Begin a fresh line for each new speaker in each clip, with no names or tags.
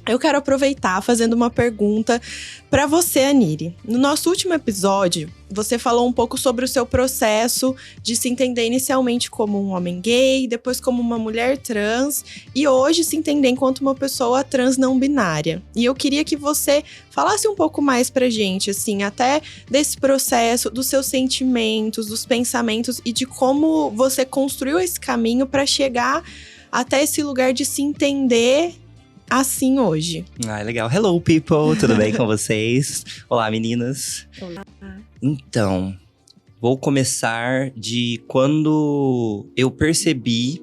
Eu quero aproveitar fazendo uma pergunta para você, Aniri. No nosso último episódio, você falou um pouco sobre o seu processo de se entender inicialmente como um homem gay, depois como uma mulher trans e hoje se entender enquanto uma pessoa trans não binária. E eu queria que você falasse um pouco mais pra gente, assim, até desse processo, dos seus sentimentos, dos pensamentos e de como você construiu esse caminho para chegar até esse lugar de se entender assim hoje.
Legal. Hello, people! Tudo bem com vocês? Olá, meninas!
Olá.
Então, vou começar de quando eu percebi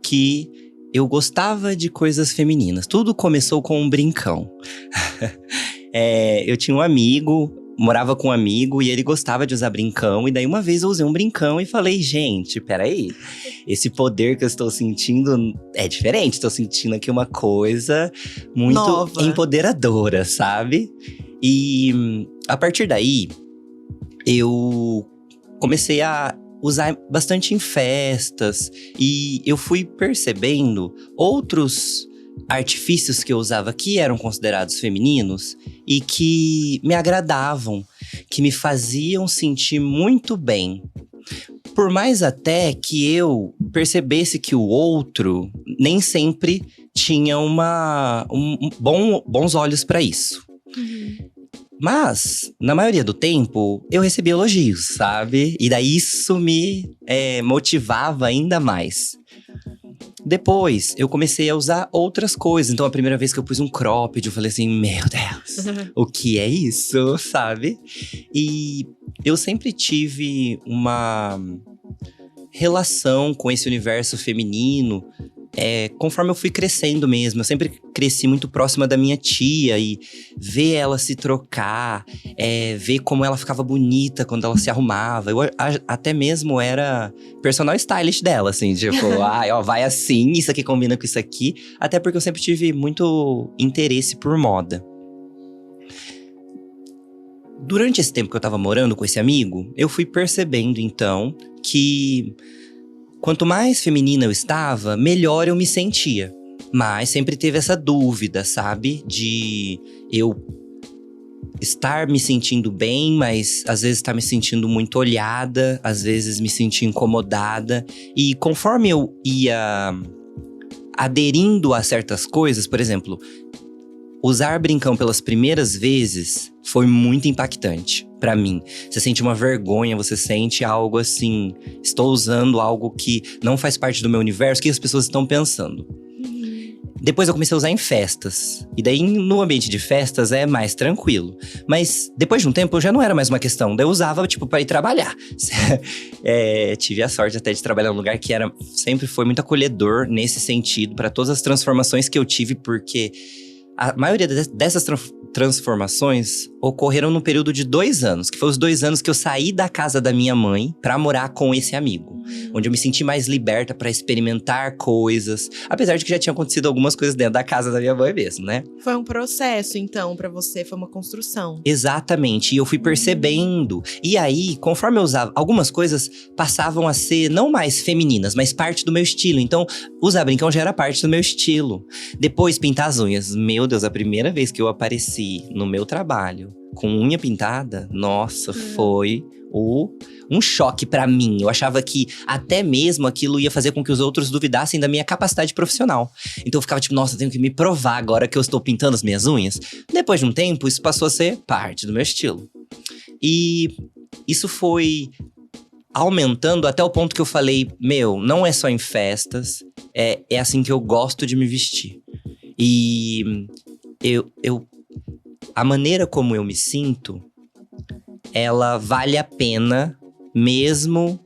que eu gostava de coisas femininas. Tudo começou com um brincão. Eu tinha um amigo, morava com um amigo e ele gostava de usar brincão. E daí uma vez eu usei um brincão e falei, gente, peraí. Esse poder que eu estou sentindo é diferente. Estou sentindo aqui uma coisa muito
nova,
empoderadora, sabe? E a partir daí, eu comecei a usar bastante em festas. E eu fui percebendo outros artifícios que eu usava que eram considerados femininos e que me agradavam, que me faziam sentir muito bem. Por mais até que eu percebesse que o outro nem sempre tinha bons olhos para isso. Mas, na maioria do tempo, eu recebia elogios, sabe? E daí isso me motivava ainda mais. Depois, eu comecei a usar outras coisas. Então, a primeira vez que eu pus um cropped, eu falei assim, meu Deus, o que é isso, sabe? E eu sempre tive uma relação com esse universo feminino, conforme eu fui crescendo mesmo. Eu sempre cresci muito próxima da minha tia e ver ela se trocar, ver como ela ficava bonita quando ela se arrumava. Eu até mesmo era personal stylist dela, assim, tipo, vai assim, isso aqui combina com isso aqui. Até porque eu sempre tive muito interesse por moda. Durante esse tempo que eu tava morando com esse amigo, eu fui percebendo, então, que quanto mais feminina eu estava, melhor eu me sentia. Mas sempre teve essa dúvida, sabe? De eu estar me sentindo bem, mas às vezes estar me sentindo muito olhada, às vezes me sentir incomodada. E conforme eu ia aderindo a certas coisas, por exemplo, usar brincão pelas primeiras vezes foi muito impactante pra mim. Você sente uma vergonha, você sente algo assim, estou usando algo que não faz parte do meu universo, o que as pessoas estão pensando. Depois eu comecei a usar em festas. E daí no ambiente de festas é mais tranquilo. Mas depois de um tempo já não era mais uma questão. Daí eu usava tipo pra ir trabalhar. Tive a sorte até de trabalhar num lugar que sempre foi muito acolhedor nesse sentido. Pra todas as transformações que eu tive, porque a maioria dessas transformações ocorreram no período de 2 anos. Que foi os 2 anos que eu saí da casa da minha mãe pra morar com esse amigo. Onde eu me senti mais liberta pra experimentar coisas. Apesar de que já tinham acontecido algumas coisas dentro da casa da minha mãe mesmo, né?
Foi um processo, então, pra você, foi uma construção.
Exatamente, e eu fui percebendo. E aí, conforme eu usava, algumas coisas passavam a ser não mais femininas, mas parte do meu estilo. Então, usar brincão já era parte do meu estilo. Depois, pintar as unhas. Meu Deus, a primeira vez que eu apareci no meu trabalho com unha pintada, nossa, foi um choque pra mim. Eu achava que até mesmo aquilo ia fazer com que os outros duvidassem da minha capacidade profissional. Então eu ficava tipo, nossa, eu tenho que me provar agora que eu estou pintando as minhas unhas. Depois de um tempo, isso passou a ser parte do meu estilo. E isso foi aumentando até o ponto que eu falei, não é só em festas, é assim que eu gosto de me vestir. E a maneira como eu me sinto, ela vale a pena, mesmo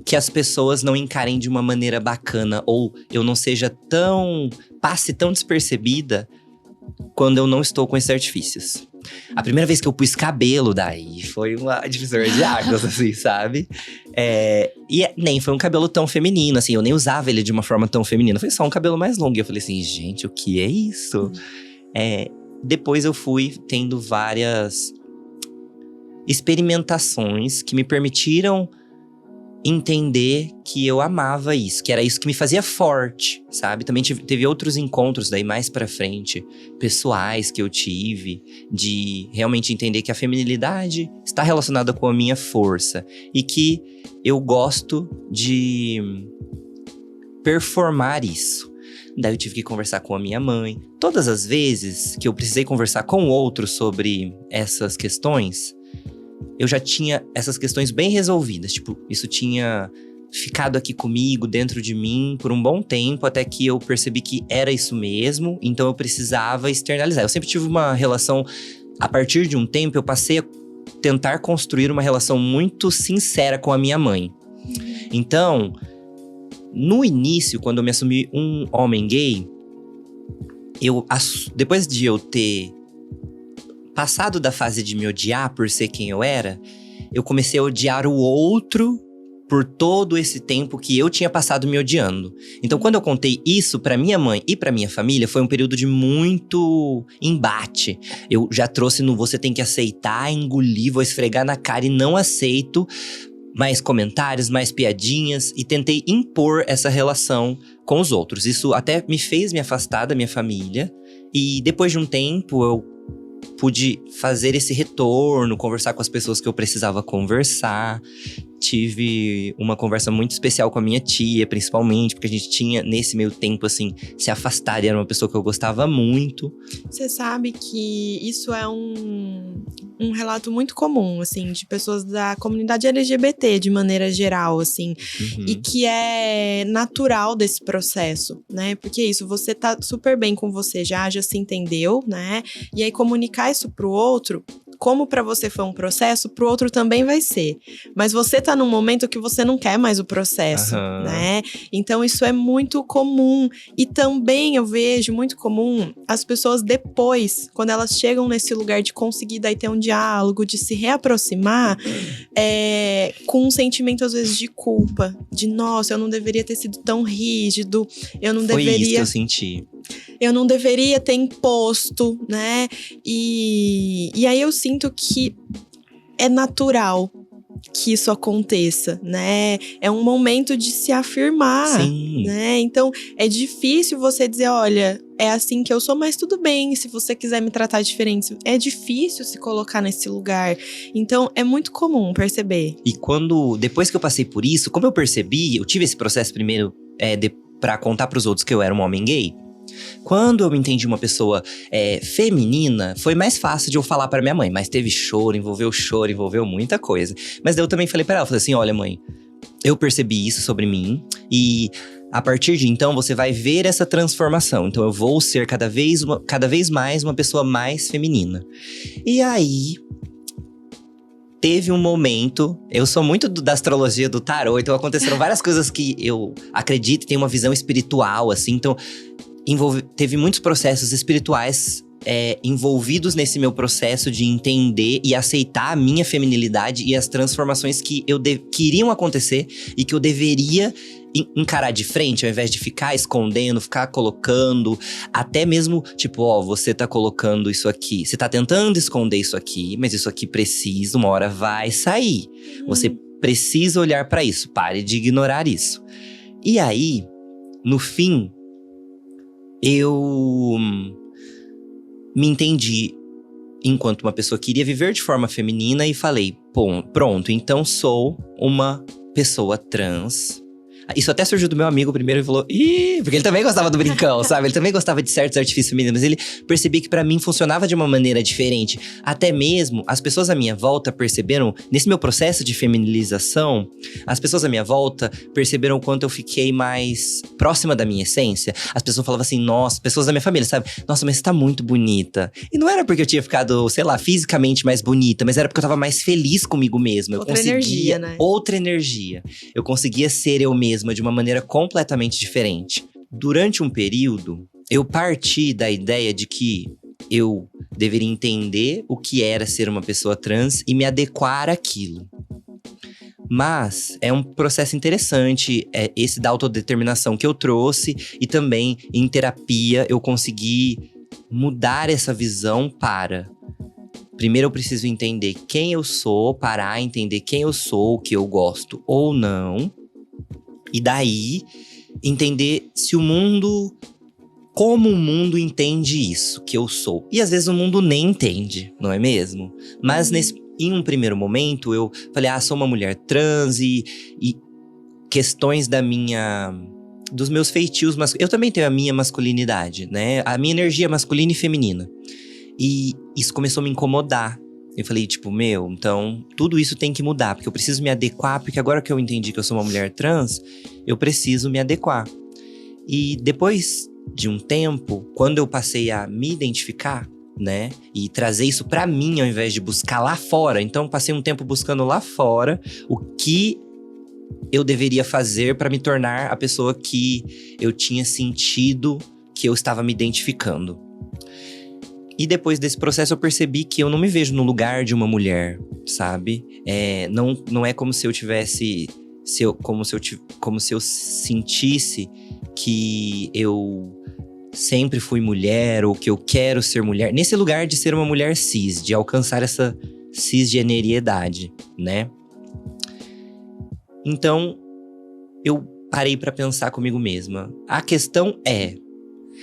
que as pessoas não encarem de uma maneira bacana, ou eu não passe tão despercebida quando eu não estou com esses artifícios. A primeira vez que eu pus cabelo, daí foi uma divisor de águas, assim, sabe? E nem foi um cabelo tão feminino, assim, eu nem usava ele de uma forma tão feminina, foi só um cabelo mais longo. E eu falei assim, gente, o que é isso? Depois eu fui tendo várias experimentações que me permitiram entender que eu amava isso, que era isso que me fazia forte, sabe? Também teve outros encontros daí mais pra frente, pessoais que eu tive, de realmente entender que a feminilidade está relacionada com a minha força e que eu gosto de performar isso. Daí eu tive que conversar com a minha mãe. Todas as vezes que eu precisei conversar com outros sobre essas questões, eu já tinha essas questões bem resolvidas. Tipo, isso tinha ficado aqui comigo, dentro de mim, por um bom tempo, até que eu percebi que era isso mesmo. Então eu precisava externalizar. Eu sempre tive uma relação… A partir de um tempo, eu passei a tentar construir uma relação muito sincera com a minha mãe. Então, no início, quando eu me assumi um homem gay, depois de eu ter passado da fase de me odiar por ser quem eu era, eu comecei a odiar o outro por todo esse tempo que eu tinha passado me odiando. Então, quando eu contei isso pra minha mãe e pra minha família, foi um período de muito embate. Eu já trouxe no você tem que aceitar, engolir, vou esfregar na cara e não aceito mais comentários, mais piadinhas, e tentei impor essa relação com os outros. Isso até me fez me afastar da minha família, e depois de um tempo eu pude fazer esse retorno, conversar com as pessoas que eu precisava conversar. Tive uma conversa muito especial com a minha tia, principalmente, porque a gente tinha, nesse meio tempo, assim, se afastado. E era uma pessoa que eu gostava muito.
Você sabe que isso é um relato muito comum, assim, de pessoas da comunidade LGBT, de maneira geral, assim. E que é natural desse processo, né? Porque é isso, você tá super bem com você já se entendeu, né? E aí comunicar isso pro outro… Como pra você foi um processo, pro outro também vai ser. Mas você tá num momento que você não quer mais o processo, né? Então isso é muito comum. E também eu vejo muito comum as pessoas depois, quando elas chegam nesse lugar de conseguir daí ter um diálogo, de se reaproximar, com um sentimento às vezes de culpa. De, nossa, eu não deveria ter sido tão rígido. Eu não deveria…
Foi isso que eu senti.
Eu não deveria ter imposto, né? E aí eu sinto que é natural que isso aconteça, né? É um momento de se afirmar,
Sim.
Né? Então, é difícil você dizer, olha, é assim que eu sou, mas tudo bem, se você quiser me tratar diferente. É difícil se colocar nesse lugar. Então, é muito comum perceber.
E depois que eu passei por isso, como eu percebi, eu tive esse processo primeiro pra contar pros outros que eu era um homem gay. Quando eu me entendi uma pessoa feminina, foi mais fácil de eu falar pra minha mãe. Mas teve choro, envolveu muita coisa. Mas daí eu também falei pra ela, falei assim, olha mãe, eu percebi isso sobre mim. E a partir de então, você vai ver essa transformação. Então eu vou ser cada vez mais uma pessoa mais feminina. E aí… Teve um momento, eu sou muito da astrologia do tarô, então aconteceram várias coisas que eu acredito e tenho uma visão espiritual, assim. Então, teve muitos processos espirituais envolvidos nesse meu processo de entender e aceitar a minha feminilidade e as transformações que iriam acontecer e que eu deveria encarar de frente, ao invés de ficar escondendo, ficar colocando. Até mesmo, tipo, ó, você tá colocando isso aqui. Você tá tentando esconder isso aqui, mas isso aqui precisa, uma hora vai sair. Você precisa olhar pra isso, pare de ignorar isso. E aí, no fim, eu me entendi enquanto uma pessoa que queria viver de forma feminina e falei, pronto, então sou uma pessoa trans. Isso até surgiu do meu amigo primeiro e falou… Ih! Porque ele também gostava do brincão, sabe? Ele também gostava de certos artifícios femininos. Mas ele percebia que pra mim funcionava de uma maneira diferente. Até mesmo, as pessoas à minha volta perceberam… Nesse meu processo de feminilização, as pessoas à minha volta perceberam o quanto eu fiquei mais próxima da minha essência. As pessoas falavam assim, nossa… Pessoas da minha família, sabe? Nossa, mas você tá muito bonita. E não era porque eu tinha ficado, sei lá, fisicamente mais bonita. Mas era porque eu tava mais feliz comigo mesma.
Outra energia, né?
Outra energia. Eu conseguia ser eu mesma de uma maneira completamente diferente. Durante um período, eu parti da ideia de que eu deveria entender o que era ser uma pessoa trans e me adequar àquilo. Mas é um processo interessante, esse da autodeterminação que eu trouxe, e também em terapia eu consegui mudar essa visão para… primeiro eu preciso entender quem eu sou, parar a entender quem eu sou, o que eu gosto ou não. E daí, entender se o mundo… Como o mundo entende isso, que eu sou. E às vezes o mundo nem entende, não é mesmo? Mas em um primeiro momento, eu falei, sou uma mulher trans e questões dos meus feitios masculinos. Eu também tenho a minha masculinidade, né? A minha energia masculina e feminina. E isso começou a me incomodar. Eu falei, então tudo isso tem que mudar, porque eu preciso me adequar, porque agora que eu entendi que eu sou uma mulher trans, eu preciso me adequar. E depois de um tempo, quando eu passei a me identificar, né, e trazer isso pra mim ao invés de buscar lá fora. Então, passei um tempo buscando lá fora o que eu deveria fazer pra me tornar a pessoa que eu tinha sentido que eu estava me identificando. E depois desse processo eu percebi que eu não me vejo no lugar de uma mulher, sabe? Não é como se eu tivesse… como se eu sentisse que eu sempre fui mulher ou que eu quero ser mulher. Nesse lugar de ser uma mulher cis, de alcançar essa cisgeneridade, né? Então, eu parei pra pensar comigo mesma. A questão é…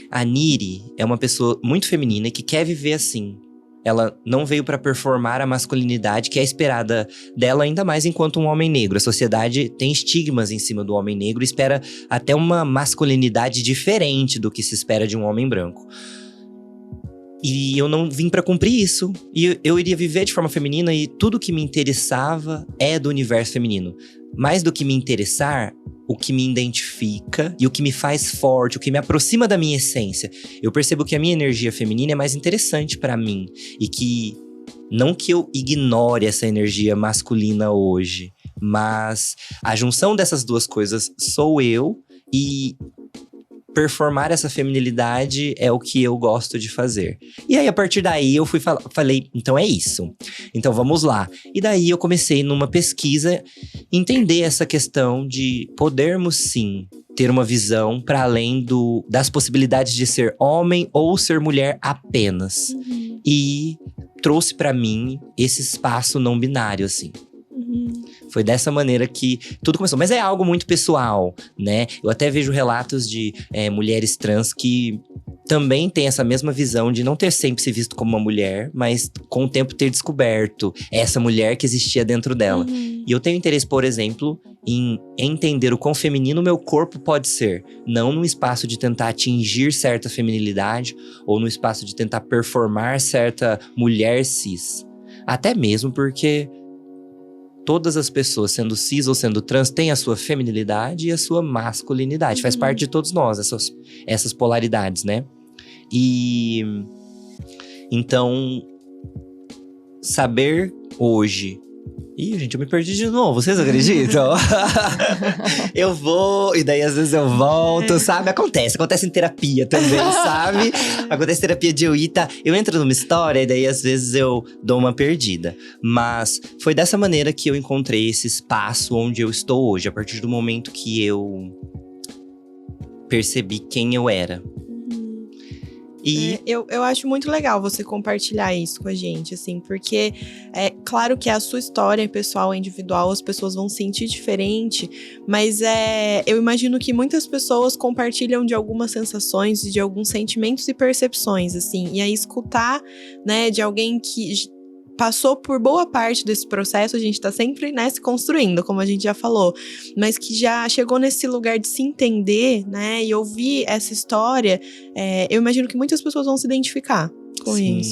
A Niri é uma pessoa muito feminina que quer viver assim. Ela não veio pra performar a masculinidade que é esperada dela, ainda mais enquanto um homem negro. A sociedade tem estigmas em cima do homem negro e espera até uma masculinidade diferente do que se espera de um homem branco. E eu não vim pra cumprir isso. E eu iria viver de forma feminina e tudo que me interessava é do universo feminino. Mais do que me interessar, o que me identifica e o que me faz forte, o que me aproxima da minha essência. Eu percebo que a minha energia feminina é mais interessante pra mim. E que, não que eu ignore essa energia masculina hoje, mas a junção dessas duas coisas sou eu e… performar essa feminilidade é o que eu gosto de fazer. E aí, a partir daí, eu falei, então é isso. Então, vamos lá. E daí, eu comecei numa pesquisa, entender essa questão de podermos, sim, ter uma visão para além das possibilidades de ser homem ou ser mulher apenas. E trouxe para mim esse espaço não binário, assim. Foi dessa maneira que tudo começou. Mas é algo muito pessoal, né? Eu até vejo relatos de mulheres trans que também têm essa mesma visão de não ter sempre se visto como uma mulher, mas com o tempo ter descoberto essa mulher que existia dentro dela. E eu tenho interesse, por exemplo, em entender o quão feminino o meu corpo pode ser. Não num espaço de tentar atingir certa feminilidade ou no espaço de tentar performar certa mulher cis. Até mesmo porque… todas as pessoas, sendo cis ou sendo trans, têm a sua feminilidade e a sua masculinidade. Faz parte de todos nós, essas polaridades, né? E… então… saber hoje… Ih, gente, eu me perdi de novo, vocês acreditam? Eu vou, e daí às vezes eu volto, sabe? Acontece em terapia também, sabe? Acontece em terapia de eu entro numa história e daí às vezes eu dou uma perdida. Mas foi dessa maneira que eu encontrei esse espaço onde eu estou hoje, a partir do momento que eu percebi quem eu era. E…
eu acho muito legal você compartilhar isso com a gente, assim, porque é claro que a sua história pessoal, individual, as pessoas vão sentir diferente, mas eu imagino que muitas pessoas compartilham de algumas sensações e de alguns sentimentos e percepções, assim, e aí escutar, né, de alguém que passou por boa parte desse processo, a gente tá sempre, né, se construindo, como a gente já falou, mas que já chegou nesse lugar de se entender, né, e ouvir essa história, eu imagino que muitas pessoas vão se identificar com isso.